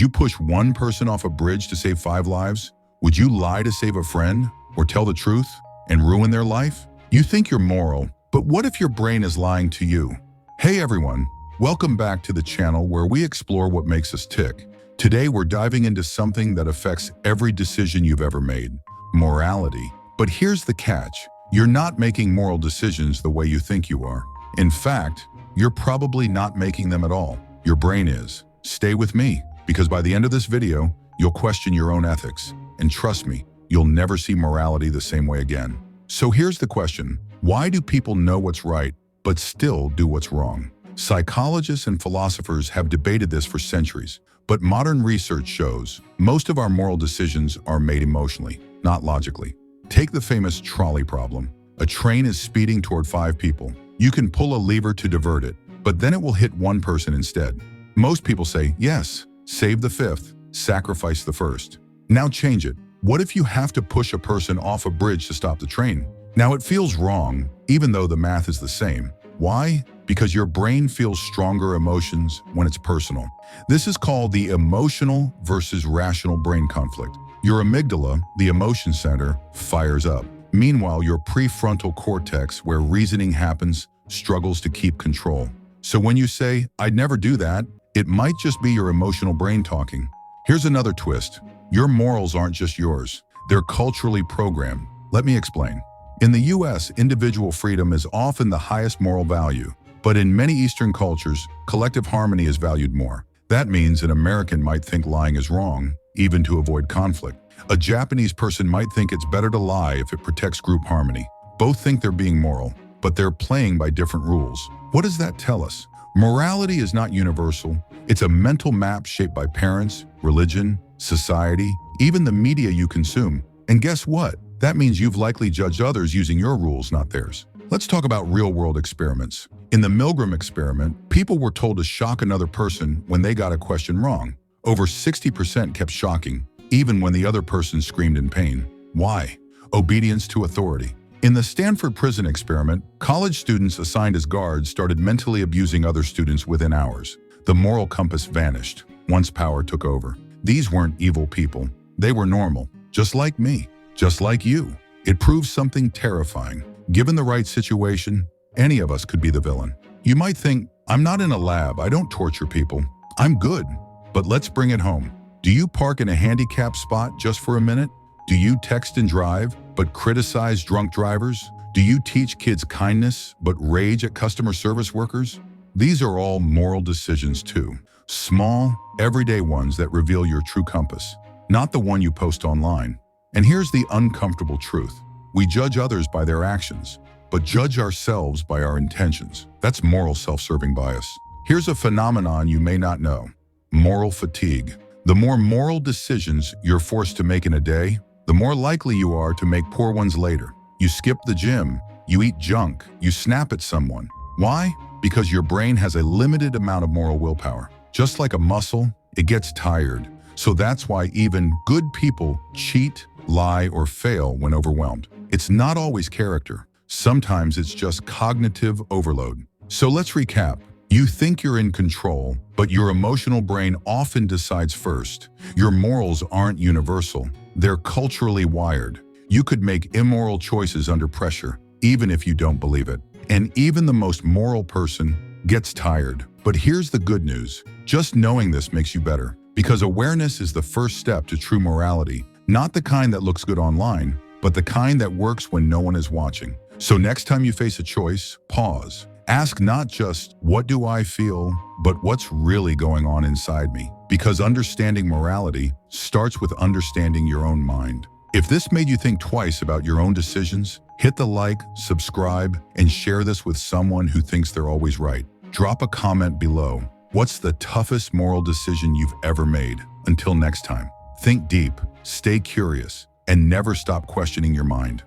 you push one person off a bridge to save 5 lives? Would you lie to save a friend or tell the truth and ruin their life? You think you're moral, but what if your brain is lying to you? Hey everyone, welcome back to the channel where we explore what makes us tick. Today we're diving into something that affects every decision you've ever made, morality. But here's the catch. You're not making moral decisions the way you think you are. In fact, you're probably not making them at all. Your brain is. Stay with me, because by the end of this video, you'll question your own ethics. And trust me, you'll never see morality the same way again. So here's the question. Why do people know what's right, but still do what's wrong? Psychologists and philosophers have debated this for centuries, but modern research shows most of our moral decisions are made emotionally, not logically. Take the famous trolley problem. A train is speeding toward 5 people. You can pull a lever to divert it, but then it will hit one person instead. Most people say, yes, save the 5th, sacrifice the 1st. Now change it. What if you have to push a person off a bridge to stop the train? Now it feels wrong, even though the math is the same. Why? Because your brain feels stronger emotions when it's personal. This is called the emotional versus rational brain conflict. Your amygdala, the emotion center, fires up. Meanwhile, your prefrontal cortex, where reasoning happens, struggles to keep control. So when you say, I'd never do that, it might just be your emotional brain talking. Here's another twist. Your morals aren't just yours. They're culturally programmed. Let me explain. In the US, individual freedom is often the highest moral value, but in many Eastern cultures, collective harmony is valued more. That means an American might think lying is wrong, even to avoid conflict. A Japanese person might think it's better to lie if it protects group harmony. Both think they're being moral, but they're playing by different rules. What does that tell us? Morality is not universal. It's a mental map shaped by parents, religion, society, even the media you consume. And guess what? That means you've likely judged others using your rules, not theirs. Let's talk about real-world experiments. In the Milgram experiment, people were told to shock another person when they got a question wrong. Over 60% kept shocking, even when the other person screamed in pain. Why? Obedience to authority. In the Stanford Prison experiment, college students assigned as guards started mentally abusing other students within hours. The moral compass vanished once power took over. These weren't evil people. They were normal, just like me, just like you. It proves something terrifying. Given the right situation, any of us could be the villain. You might think, I'm not in a lab, I don't torture people. I'm good. But let's bring it home. Do you park in a handicapped spot just for a minute? Do you text and drive, but criticize drunk drivers? Do you teach kids kindness, but rage at customer service workers? These are all moral decisions too. Small, everyday ones that reveal your true compass, not the one you post online. And here's the uncomfortable truth. We judge others by their actions, but judge ourselves by our intentions. That's moral self-serving bias. Here's a phenomenon you may not know. Moral fatigue. The more moral decisions you're forced to make in a day, the more likely you are to make poor ones later. You skip the gym, you eat junk, you snap at someone. Why? Because your brain has a limited amount of moral willpower. Just like a muscle, it gets tired. So that's why even good people cheat, lie, or fail when overwhelmed. It's not always character. Sometimes it's just cognitive overload. So let's recap. You think you're in control, but your emotional brain often decides first. Your morals aren't universal. They're culturally wired. You could make immoral choices under pressure, even if you don't believe it. And even the most moral person gets tired. But here's the good news. Just knowing this makes you better, because awareness is the first step to true morality. Not the kind that looks good online, but the kind that works when no one is watching. So next time you face a choice, pause. Ask not just, what do I feel, but what's really going on inside me? Because understanding morality starts with understanding your own mind. If this made you think twice about your own decisions, hit the like, subscribe, and share this with someone who thinks they're always right. Drop a comment below. What's the toughest moral decision you've ever made? Until next time, think deep, stay curious, and never stop questioning your mind.